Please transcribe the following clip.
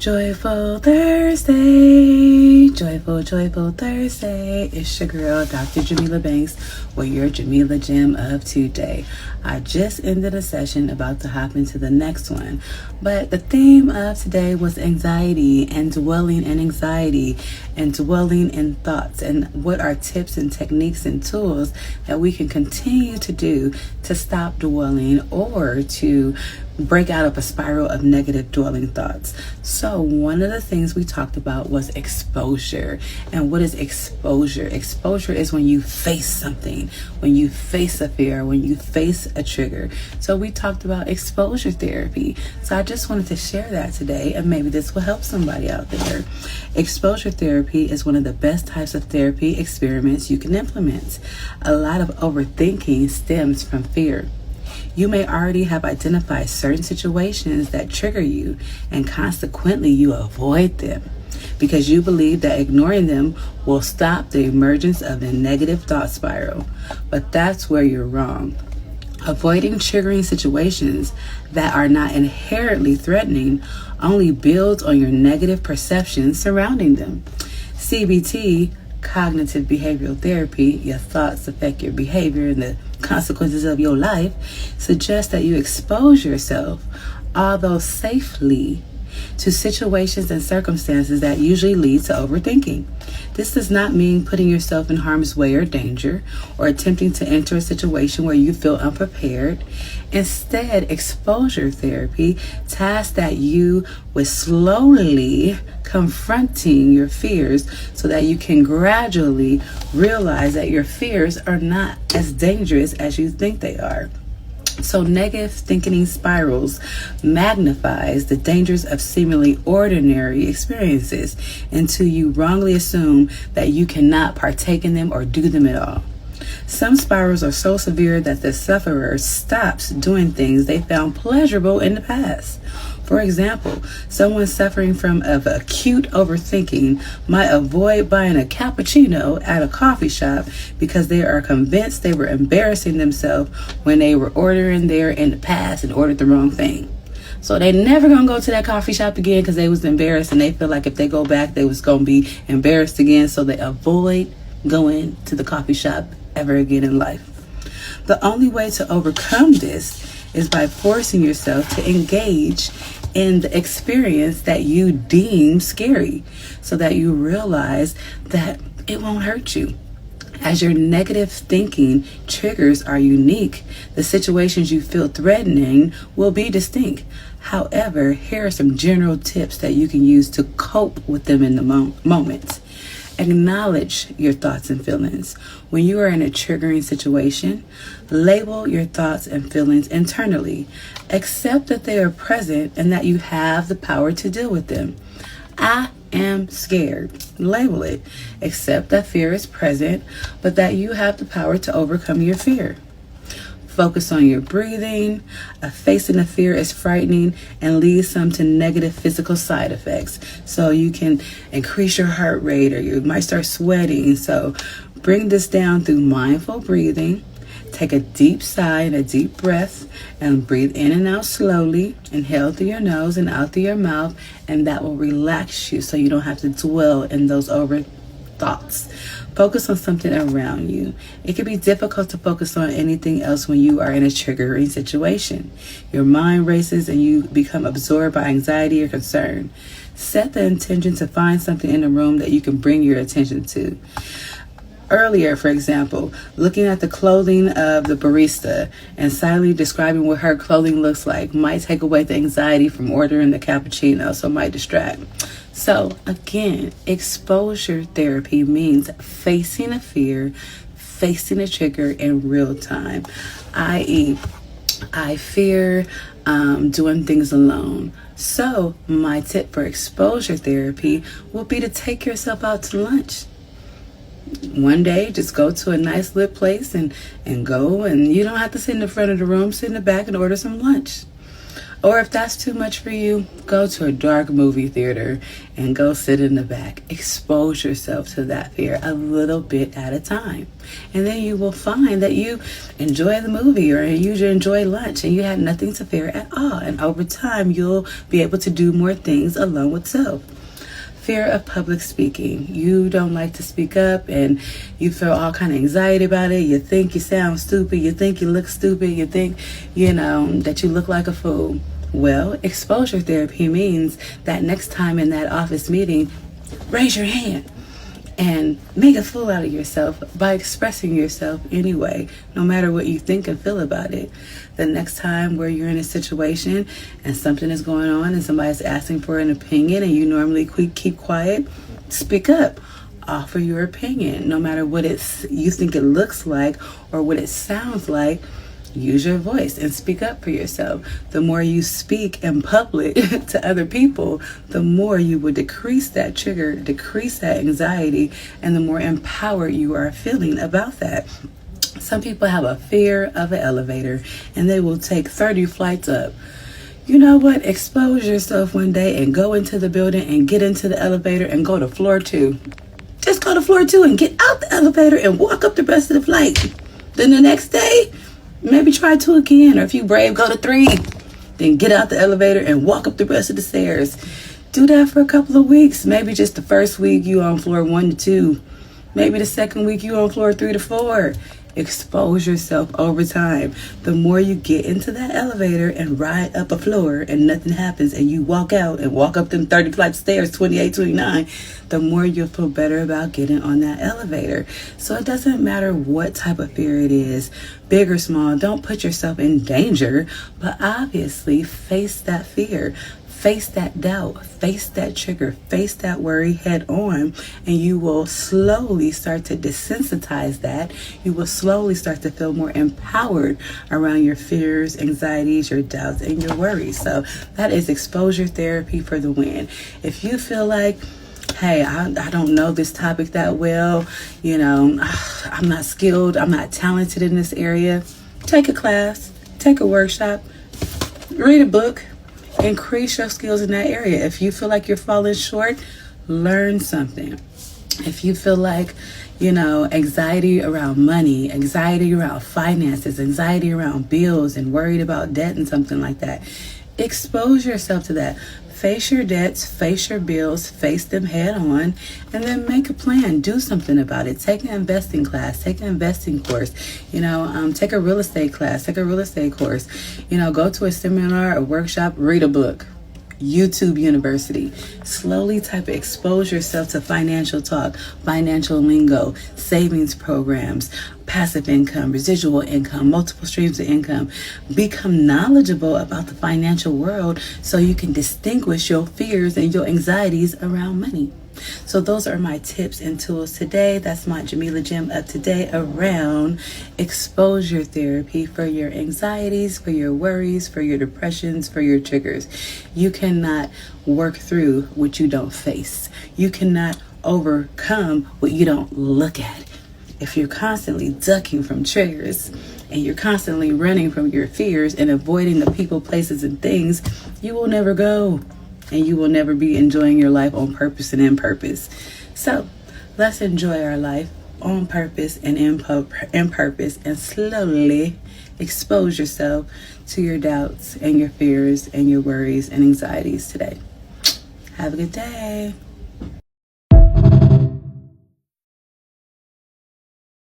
Joyful Thursday, joyful Thursday. It's your girl, Dr. Jamila Banks, with your JamilaJem of today. I just ended a session, about to hop into the next one. But the theme of today was anxiety and dwelling in anxiety and dwelling in thoughts, and what are tips and techniques and tools that we can continue to do to stop dwelling or to break out of a spiral of negative dwelling thoughts. So one of the things we talked about was exposure. And what is exposure? Exposure is when you face something, when you face a fear, when you face a trigger. So we talked about exposure therapy. So I just wanted to share that today, and maybe this will help somebody out there. Exposure therapy is one of the best types of therapy experiments you can implement. A lot of overthinking stems from fear. You may already have identified certain situations that trigger you, and consequently you avoid them because you believe that ignoring them will stop the emergence of the negative thought spiral. But that's where you're wrong. Avoiding triggering situations that are not inherently threatening only builds on your negative perceptions surrounding them. CBT, cognitive behavioral therapy, your thoughts affect your behavior and the consequences of your life, suggests that you expose yourself, although safely, to situations and circumstances that usually lead to overthinking. This does not mean putting yourself in harm's way or danger, or attempting to enter a situation where you feel unprepared. Instead, exposure therapy tasks that you with slowly confronting your fears so that you can gradually realize that your fears are not as dangerous as you think they are. So negative thinking spirals magnifies the dangers of seemingly ordinary experiences until you wrongly assume that you cannot partake in them or do them at all. Some spirals are so severe that the sufferer stops doing things they found pleasurable in the past. For example, someone suffering from acute overthinking might avoid buying a cappuccino at a coffee shop because they are convinced they were embarrassing themselves when they were ordering there in the past and ordered the wrong thing. So they never gonna go to that coffee shop again because they was embarrassed, and they feel like if they go back, they was gonna be embarrassed again. So they avoid going to the coffee shop ever again in life. The only way to overcome this is by forcing yourself to engage in the experience that you deem scary, so that you realize that it won't hurt you. As your negative thinking triggers are unique, the situations you feel threatening will be distinct. However, here are some general tips that you can use to cope with them in the moment. Acknowledge your thoughts and feelings. When you are in a triggering situation, label your thoughts and feelings internally. Accept that they are present and that you have the power to deal with them. I am scared. Label it. Accept that fear is present, but that you have the power to overcome your fear. Focus on your breathing. Facing a fear is frightening and leads some to negative physical side effects. So you can increase your heart rate, or you might start sweating. So bring this down through mindful breathing. Take a deep sigh and a deep breath, and breathe in and out slowly. Inhale through your nose and out through your mouth, and that will relax you so you don't have to dwell in those over thoughts. Focus on something around you. It can be difficult to focus on anything else when you are in a triggering situation. Your mind races and you become absorbed by anxiety or concern. Set the intention to find something in the room that you can bring your attention to. Earlier, for example, looking at the clothing of the barista and silently describing what her clothing looks like might take away the anxiety from ordering the cappuccino, so it might distract. So again, exposure therapy means facing a fear, facing a trigger in real time, i.e., I fear doing things alone. So my tip for exposure therapy will be to take yourself out to lunch. One day, just go to a nice lit place and go, and you don't have to sit in the front of the room, sit in the back and order some lunch. Or if that's too much for you, go to a dark movie theater and go sit in the back. Expose yourself to that fear a little bit at a time. And then you will find that you enjoy the movie or you enjoy lunch and you had nothing to fear at all. And over time, you'll be able to do more things alone with self. Fear of public speaking. You don't like to speak up and you feel all kind of anxiety about it. You think you sound stupid. You think you look stupid. You think, that you look like a fool. Well, exposure therapy means that next time in that office meeting, raise your hand and make a fool out of yourself by expressing yourself anyway, no matter what you think and feel about it. The next time where you're in a situation and something is going on and somebody's asking for an opinion and you normally keep quiet, speak up. Offer your opinion, no matter what you think it looks like or what it sounds like. Use your voice and speak up for yourself. The more you speak in public to other people, the more you will decrease that trigger, decrease that anxiety, and the more empowered you are feeling about that. Some people have a fear of an elevator and they will take 30 flights up. You know what? Expose yourself one day and go into the building and get into the elevator and go to floor 2. Just go to floor 2 and get out the elevator and walk up the rest of the flight. Then the next day, maybe try 2 again, or if you brave, go to 3. Then get out the elevator and walk up the rest of the stairs. Do that for a couple of weeks. Maybe just the first week you on floor 1 to 2. Maybe the second week you on floor 3 to 4. Expose yourself over time. The more you get into that elevator and ride up a floor and nothing happens and you walk out and walk up them 30 flight stairs, 28, 29, the more you'll feel better about getting on that elevator. So it doesn't matter what type of fear it is, big or small. Don't put yourself in danger, but obviously face that fear. Face that doubt, face that trigger, face that worry head on, and you will slowly start to desensitize that. You will slowly start to feel more empowered around your fears, anxieties, your doubts, and your worries. So that is exposure therapy for the win. If you feel like, hey, I don't know this topic that well, I'm not skilled, I'm not talented in this area, take a class, take a workshop, read a book. Increase your skills in that area. If you feel like you're falling short, learn something. If you feel like, anxiety around money, anxiety around finances, anxiety around bills and worried about debt and something like that, expose yourself to that. Face your debts, face your bills, face them head on, and then make a plan. Do something about it. Take an investing class, take an investing course, take a real estate class, take a real estate course, go to a seminar, a workshop, read a book. YouTube University. Slowly type expose yourself to financial talk, financial lingo, savings programs, passive income, residual income, multiple streams of income. Become knowledgeable about the financial world so you can distinguish your fears and your anxieties around money. So those are my tips and tools today. That's my JamilaJem of today around exposure therapy for your anxieties, for your worries, for your depressions, for your triggers. You cannot work through what you don't face. You cannot overcome what you don't look at. If you're constantly ducking from triggers and you're constantly running from your fears and avoiding the people, places, and things, you will never go. And you will never be enjoying your life on purpose and in purpose. So let's enjoy our life on purpose and in purpose, and slowly expose yourself to your doubts and your fears and your worries and anxieties today. Have a good day.